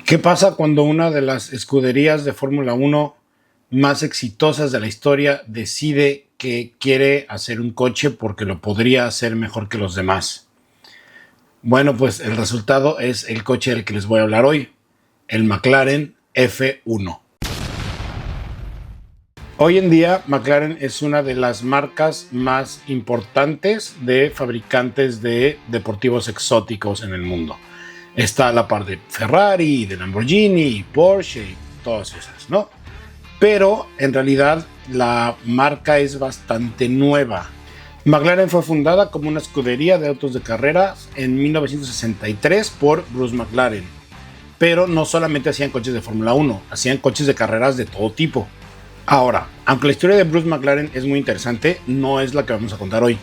¿Qué pasa cuando una de las escuderías de Fórmula Uno más exitosas de la historia decide que quiere hacer un coche porque lo podría hacer mejor que los demás? Bueno, pues el resultado es el coche del que les voy a hablar hoy, el McLaren F1. Hoy en día, McLaren es una de las marcas más importantes de fabricantes de deportivos exóticos en el mundo. Está a la par de Ferrari, de Lamborghini, Porsche y todas esas, ¿no? Pero en realidad la marca es bastante nueva. McLaren fue fundada como una escudería de autos de carreras en 1963 por Bruce McLaren. Pero no solamente hacían coches de Fórmula 1, hacían coches de carreras de todo tipo. Ahora, aunque la historia de Bruce McLaren es muy interesante, no es la que vamos a contar hoy.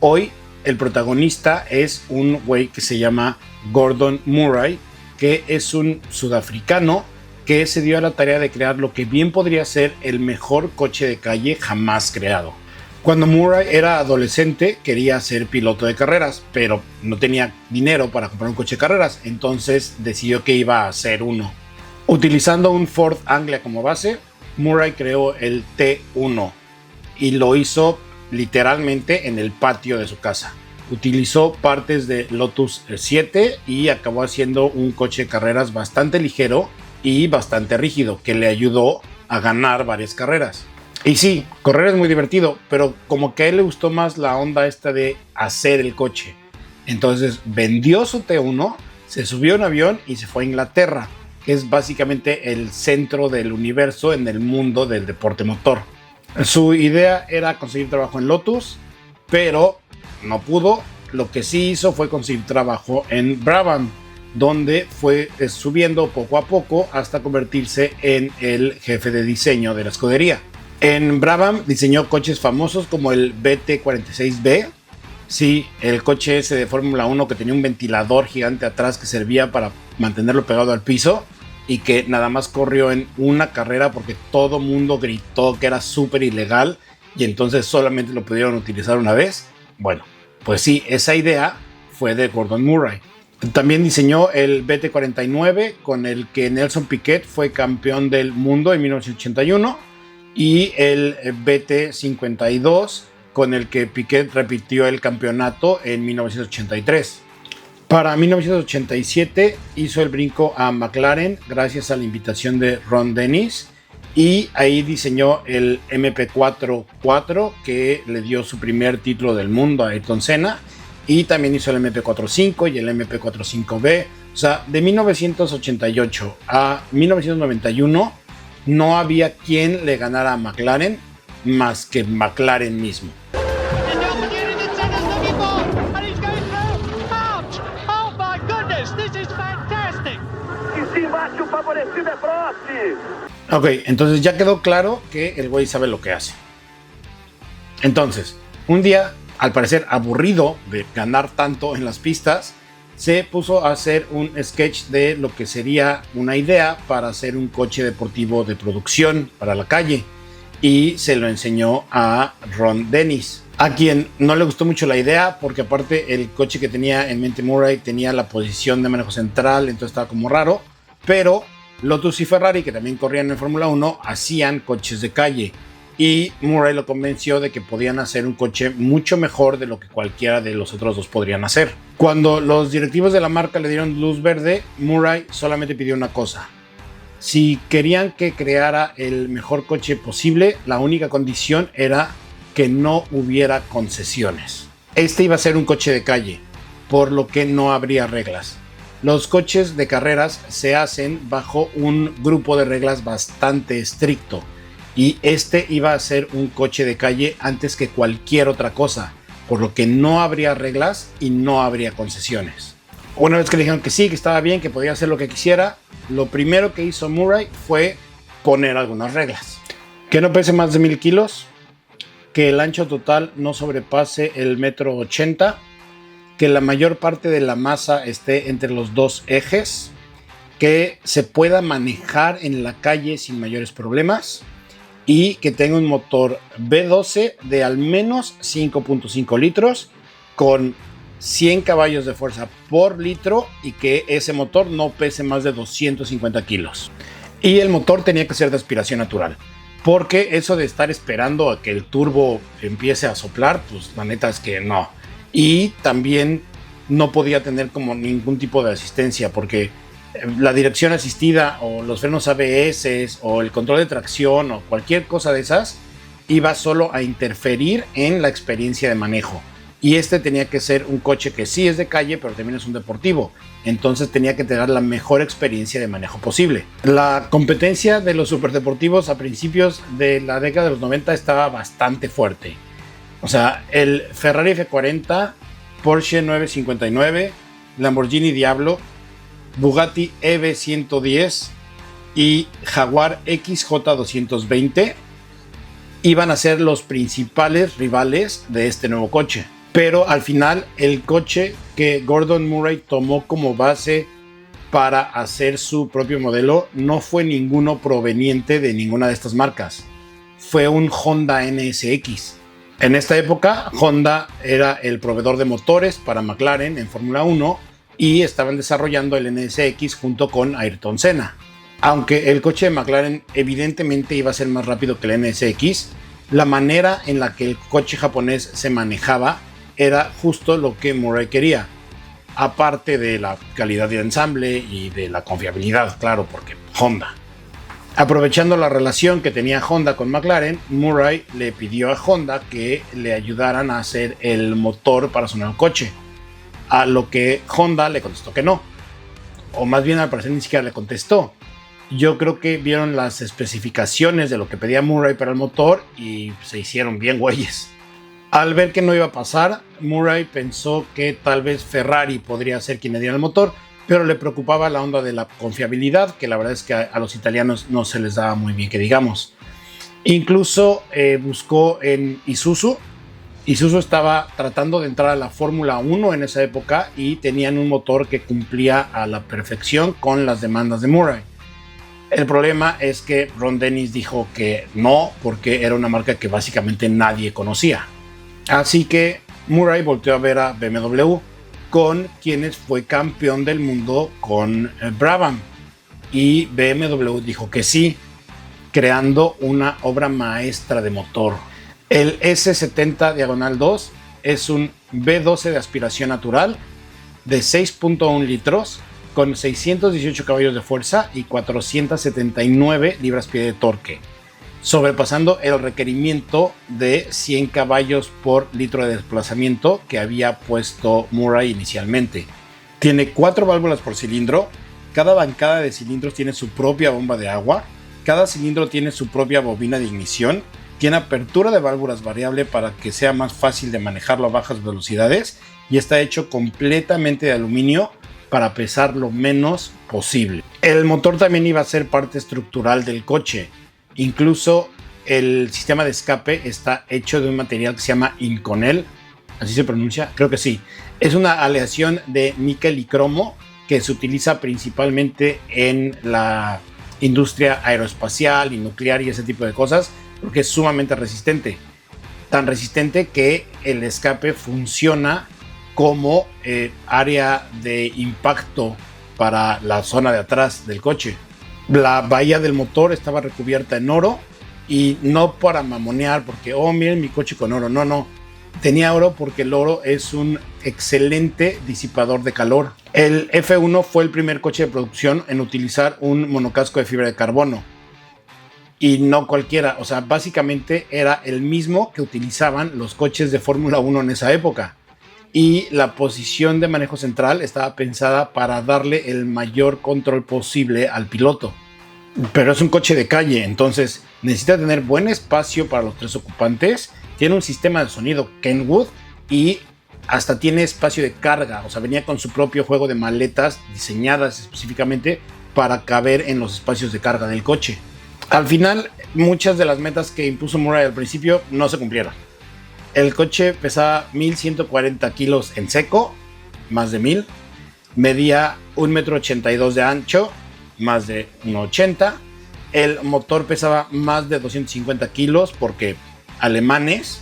Hoy el protagonista es un güey que se llama Gordon Murray, que es un sudafricano que se dio a la tarea de crear lo que bien podría ser el mejor coche de calle jamás creado. Cuando Murray era adolescente quería ser piloto de carreras, pero no tenía dinero para comprar un coche de carreras, entonces decidió que iba a hacer uno. Utilizando un Ford Anglia como base, Murray creó el T1 y lo hizo literalmente en el patio de su casa. Utilizó partes de Lotus 7 y acabó haciendo un coche de carreras bastante ligero y bastante rígido que le ayudó a ganar varias carreras. Y sí, correr es muy divertido, pero como que a él le gustó más la onda esta de hacer el coche. Entonces vendió su T1, se subió a un avión y se fue a Inglaterra, que es básicamente el centro del universo en el mundo del deporte motor. Su idea era conseguir trabajo en Lotus, pero no pudo. Lo que sí hizo fue conseguir trabajo en Brabham, donde fue subiendo poco a poco hasta convertirse en el jefe de diseño de la escudería. En Brabham diseñó coches famosos como el BT46B, sí, el coche ese de Fórmula 1 que tenía un ventilador gigante atrás que servía para mantenerlo pegado al piso y que nada más corrió en una carrera porque todo mundo gritó que era súper ilegal y entonces solamente lo pudieron utilizar una vez. Bueno, pues sí, esa idea fue de Gordon Murray. También diseñó el BT49 con el que Nelson Piquet fue campeón del mundo en 1981 y el BT52 con el que Piquet repitió el campeonato en 1983. Para 1987 hizo el brinco a McLaren gracias a la invitación de Ron Dennis y ahí diseñó el MP4 que le dio su primer título del mundo a Ayrton Senna, y también hizo el MP45 y el MP45B. O sea, de 1988 a 1991 no había quien le ganara a McLaren más que McLaren mismo. Ok, entonces ya quedó claro que el güey sabe lo que hace. Entonces, un día, al parecer aburrido de ganar tanto en las pistas, se puso a hacer un sketch de lo que sería una idea para hacer un coche deportivo de producción para la calle y se lo enseñó a Ron Dennis, a quien no le gustó mucho la idea porque aparte el coche que tenía en mente Murray tenía la posición de manejo central, entonces estaba como raro, pero Lotus y Ferrari, que también corrían en Fórmula 1, hacían coches de calle y Murray lo convenció de que podían hacer un coche mucho mejor de lo que cualquiera de los otros dos podrían hacer. Cuando los directivos de la marca le dieron luz verde, Murray solamente pidió una cosa. Si querían que creara el mejor coche posible, la única condición era que no hubiera concesiones. Este iba a ser un coche de calle, por lo que no habría reglas. Los coches de carreras se hacen bajo un grupo de reglas bastante estricto y este iba a ser un coche de calle antes que cualquier otra cosa, por lo que no habría reglas y no habría concesiones. Una vez que le dijeron que sí, que estaba bien, que podía hacer lo que quisiera, lo primero que hizo Murray fue poner algunas reglas. Que no pese más de 1000 kilos, que el ancho total no sobrepase el 1,80 m, que la mayor parte de la masa esté entre los dos ejes, que se pueda manejar en la calle sin mayores problemas y que tenga un motor V12 de al menos 5.5 litros con 100 caballos de fuerza por litro y que ese motor no pese más de 250 kilos. Y el motor tenía que ser de aspiración natural, porque eso de estar esperando a que el turbo empiece a soplar, pues la neta es que no. Y también no podía tener como ningún tipo de asistencia, porque la dirección asistida o los frenos ABS o el control de tracción o cualquier cosa de esas iba solo a interferir en la experiencia de manejo. Y este tenía que ser un coche que sí es de calle, pero también es un deportivo. Entonces tenía que tener la mejor experiencia de manejo posible. La competencia de los superdeportivos a principios de la década de los 90 estaba bastante fuerte. O sea, el Ferrari F40, Porsche 959, Lamborghini Diablo, Bugatti EV110 y Jaguar XJ220 iban a ser los principales rivales de este nuevo coche. Pero al final el coche que Gordon Murray tomó como base para hacer su propio modelo no fue ninguno proveniente de ninguna de estas marcas. Fue un Honda NSX. En esta época Honda era el proveedor de motores para McLaren en Fórmula 1 y estaban desarrollando el NSX junto con Ayrton Senna. Aunque el coche de McLaren evidentemente iba a ser más rápido que el NSX, la manera en la que el coche japonés se manejaba era justo lo que Murray quería, aparte de la calidad de ensamble y de la confiabilidad, claro, porque Honda. Aprovechando la relación que tenía Honda con McLaren, Murray le pidió a Honda que le ayudaran a hacer el motor para su nuevo coche, a lo que Honda le contestó que no, o más bien al parecer ni siquiera le contestó. Yo creo que vieron las especificaciones de lo que pedía Murray para el motor y se hicieron bien güeyes. Al ver que no iba a pasar, Murray pensó que tal vez Ferrari podría ser quien le diera el motor, pero le preocupaba la onda de la confiabilidad, que la verdad es que a los italianos no se les daba muy bien, que digamos. Incluso buscó en Isuzu. Isuzu estaba tratando de entrar a la Fórmula 1 en esa época y tenían un motor que cumplía a la perfección con las demandas de Murray. El problema es que Ron Dennis dijo que no, porque era una marca que básicamente nadie conocía. Así que Murray volteó a ver a BMW, con quienes fue campeón del mundo con Brabham. Y BMW dijo que sí, creando una obra maestra de motor. El S70-2 es un V12 de aspiración natural de 6.1 litros con 618 caballos de fuerza y 479 libras-pie de torque, sobrepasando el requerimiento de 100 caballos por litro de desplazamiento que había puesto Murray inicialmente. Tiene 4 válvulas por cilindro, cada bancada de cilindros tiene su propia bomba de agua, cada cilindro tiene su propia bobina de ignición, tiene apertura de válvulas variable para que sea más fácil de manejarlo a bajas velocidades y está hecho completamente de aluminio para pesar lo menos posible. El motor también iba a ser parte estructural del coche. Incluso el sistema de escape está hecho de un material que se llama Inconel, así se pronuncia, creo que sí. Es una aleación de níquel y cromo que se utiliza principalmente en la industria aeroespacial y nuclear y ese tipo de cosas, porque es sumamente resistente. Tan resistente que el escape funciona como área de impacto para la zona de atrás del coche. La bahía del motor estaba recubierta en oro y no para mamonear porque, oh, miren mi coche con oro. No. Tenía oro porque el oro es un excelente disipador de calor. El F1 fue el primer coche de producción en utilizar un monocasco de fibra de carbono. Y no cualquiera, o sea, básicamente era el mismo que utilizaban los coches de Fórmula 1 en esa época. Y la posición de manejo central estaba pensada para darle el mayor control posible al piloto. Pero es un coche de calle, entonces necesita tener buen espacio para los 3 ocupantes. Tiene un sistema de sonido Kenwood y hasta tiene espacio de carga. O sea, venía con su propio juego de maletas diseñadas específicamente para caber en los espacios de carga del coche. Al final, muchas de las metas que impuso Murray al principio no se cumplieron. El coche pesaba 1140 kilos en seco, más de 1000. Medía 1,82 m de ancho, más de 1,80 m. El motor pesaba más de 250 kilos porque alemanes,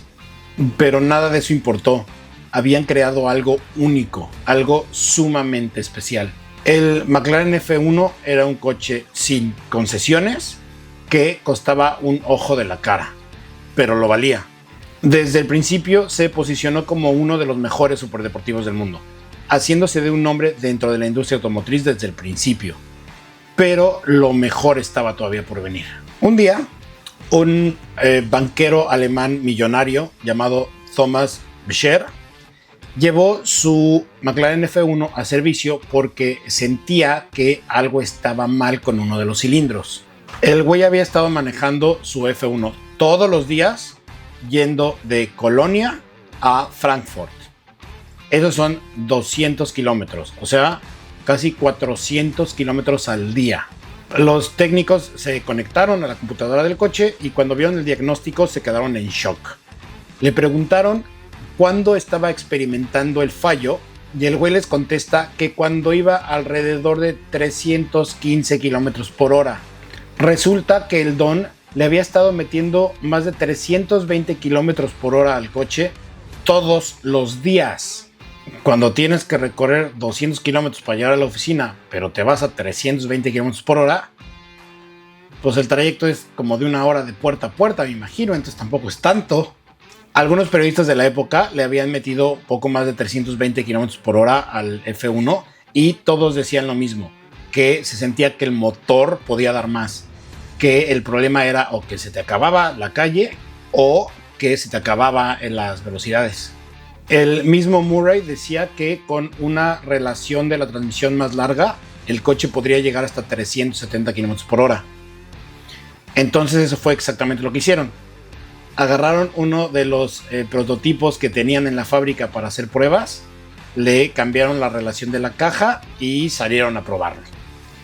pero nada de eso importó. habían creado algo único, algo sumamente especial. El McLaren F1 era un coche sin concesiones que costaba un ojo de la cara, pero lo valía. Desde el principio se posicionó como uno de los mejores superdeportivos del mundo, haciéndose de un nombre dentro de la industria automotriz desde el principio. Pero lo mejor estaba todavía por venir. Un día, un banquero alemán millonario llamado Thomas Becher llevó su McLaren F1 a servicio porque sentía que algo estaba mal con uno de los cilindros. El güey había estado manejando su F1 todos los días, yendo de Colonia a Frankfurt. Esos son 200 kilómetros, o sea, casi 400 kilómetros al día. Los técnicos se conectaron a la computadora del coche y cuando vieron el diagnóstico se quedaron en shock. Le preguntaron cuándo estaba experimentando el fallo y el güey les contesta que cuando iba alrededor de 315 kilómetros por hora. Resulta que el don le había estado metiendo más de 320 kilómetros por hora al coche todos los días. Cuando tienes que recorrer 200 kilómetros para llegar a la oficina, pero te vas a 320 kilómetros por hora, pues el trayecto es como de 1 hora de puerta a puerta, me imagino, entonces tampoco es tanto. Algunos periodistas de la época le habían metido poco más de 320 kilómetros por hora al F1 y todos decían lo mismo, que se sentía que el motor podía dar más, que el problema era o que se te acababa la calle o que se te acababa en las velocidades. El mismo Murray decía que con una relación de la transmisión más larga, el coche podría llegar hasta 370 kilómetros por hora. Entonces eso fue exactamente lo que hicieron. Agarraron uno de los prototipos que tenían en la fábrica para hacer pruebas, le cambiaron la relación de la caja y salieron a probarlo.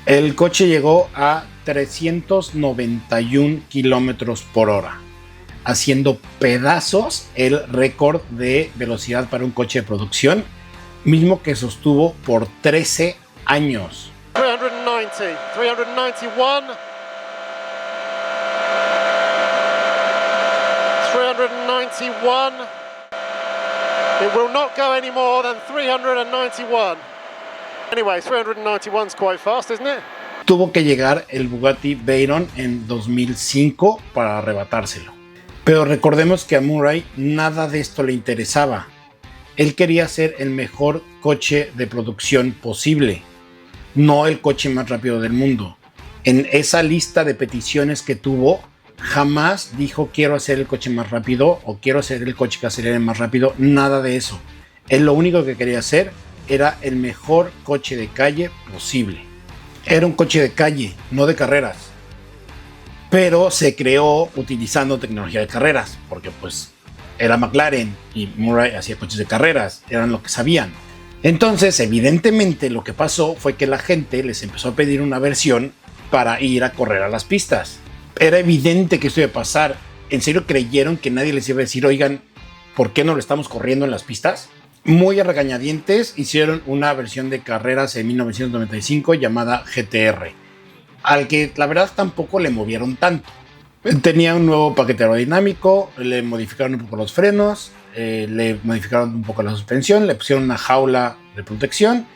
El coche llegó a 391 kilómetros por hora, haciendo pedazos el récord de velocidad para un coche de producción, mismo que sostuvo por 13 años. 390, 391, 391. It will not go any more than 391. Anyway, 391 is quite fast, isn't it? Tuvo que llegar el Bugatti Veyron en 2005 para arrebatárselo. Pero recordemos que a Murray nada de esto le interesaba. Él quería ser el mejor coche de producción posible, no el coche más rápido del mundo. En esa lista de peticiones que tuvo, jamás dijo quiero hacer el coche más rápido o quiero hacer el coche que acelere más rápido, nada de eso. Él lo único que quería hacer era el mejor coche de calle posible. Era un coche de calle, no de carreras. Pero se creó utilizando tecnología de carreras, porque pues era McLaren y Murray hacía coches de carreras, eran lo que sabían. Entonces, evidentemente, lo que pasó fue que la gente les empezó a pedir una versión para ir a correr a las pistas. Era evidente que esto iba a pasar. ¿En serio creyeron que nadie les iba a decir, oigan, ¿por qué no lo estamos corriendo en las pistas? Muy a regañadientes hicieron una versión de carreras en 1995 llamada GTR, al que la verdad tampoco le movieron tanto. Tenía un nuevo paquete aerodinámico, le modificaron un poco los frenos, le modificaron un poco la suspensión, le pusieron una jaula de protección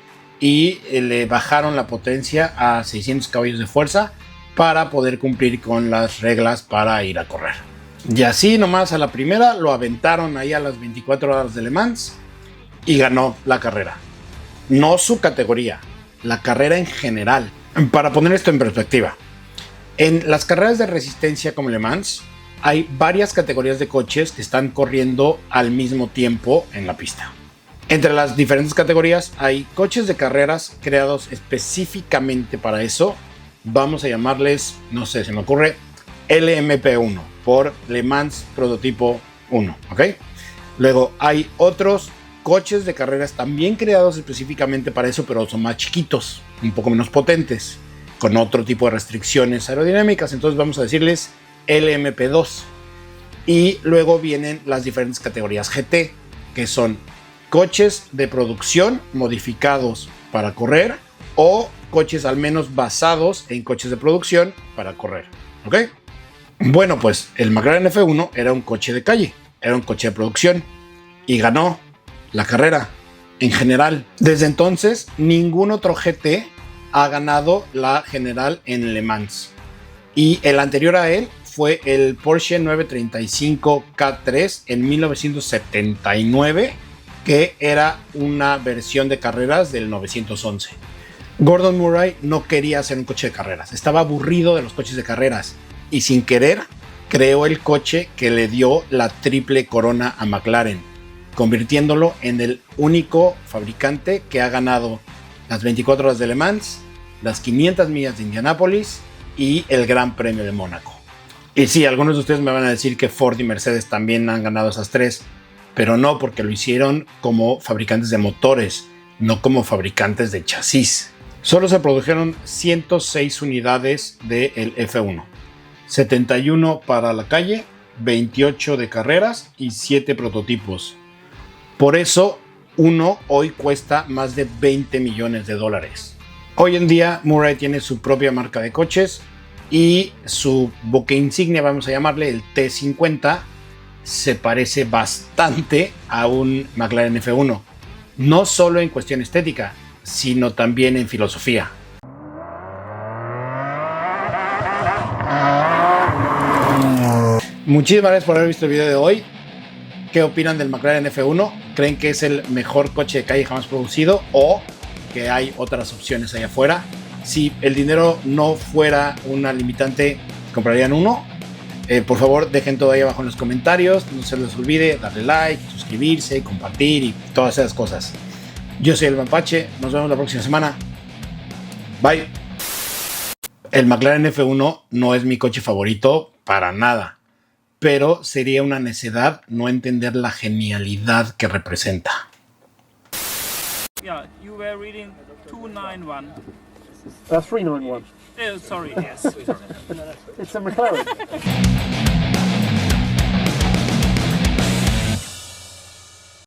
y le bajaron la potencia a 600 caballos de fuerza para poder cumplir con las reglas para ir a correr. Y así nomás a la primera lo aventaron ahí a las 24 horas de Le Mans y ganó la carrera. No su categoría, la carrera en general. Para poner esto en perspectiva, en las carreras de resistencia como Le Mans, hay varias categorías de coches que están corriendo al mismo tiempo en la pista. Entre las diferentes categorías hay coches de carreras creados específicamente para eso. Vamos a llamarles, no sé, se me ocurre, LMP1, por Le Mans Prototipo 1, ¿ok? Luego hay otros coches de carreras también creados específicamente para eso, pero son más chiquitos, un poco menos potentes, con otro tipo de restricciones aerodinámicas. Entonces vamos a decirles LMP2. Y luego vienen las diferentes categorías GT, que son coches de producción modificados para correr o coches al menos basados en coches de producción para correr, ¿ok? Bueno, pues el McLaren F1 era un coche de calle, era un coche de producción y ganó. la carrera en general. Desde entonces, ningún otro GT ha ganado la general en Le Mans. Y el anterior a él fue el Porsche 935 K3 en 1979, que era una versión de carreras del 911. Gordon Murray no quería hacer un coche de carreras, estaba aburrido de los coches de carreras y sin querer creó el coche que le dio la triple corona a McLaren, convirtiéndolo en el único fabricante que ha ganado las 24 horas de Le Mans, las 500 millas de Indianápolis y el Gran Premio de Mónaco. Y sí, algunos de ustedes me van a decir que Ford y Mercedes también han ganado esas tres, pero no, porque lo hicieron como fabricantes de motores, no como fabricantes de chasis. Solo se produjeron 106 unidades del F1, 71 para la calle, 28 de carreras y 7 prototipos. Por eso, uno hoy cuesta más de $20 millones. Hoy en día, Murray tiene su propia marca de coches y su buque insignia, vamos a llamarle el T50, se parece bastante a un McLaren F1. No solo en cuestión estética, sino también en filosofía. Muchísimas gracias por haber visto el video de hoy. ¿Qué opinan del McLaren F1? ¿Creen que es el mejor coche de calle jamás producido o que hay otras opciones allá afuera? Si el dinero no fuera una limitante, ¿comprarían uno? Por favor, dejen todo ahí abajo en los comentarios. No se les olvide darle like, suscribirse, compartir y todas esas cosas. Yo soy el Mapache. Nos vemos la próxima semana. Bye. El McLaren F1 no es mi coche favorito para nada, pero sería una necedad no entender la genialidad que representa. Yeah, you were reading 291. 391. Sorry, yes. It's a McLaren.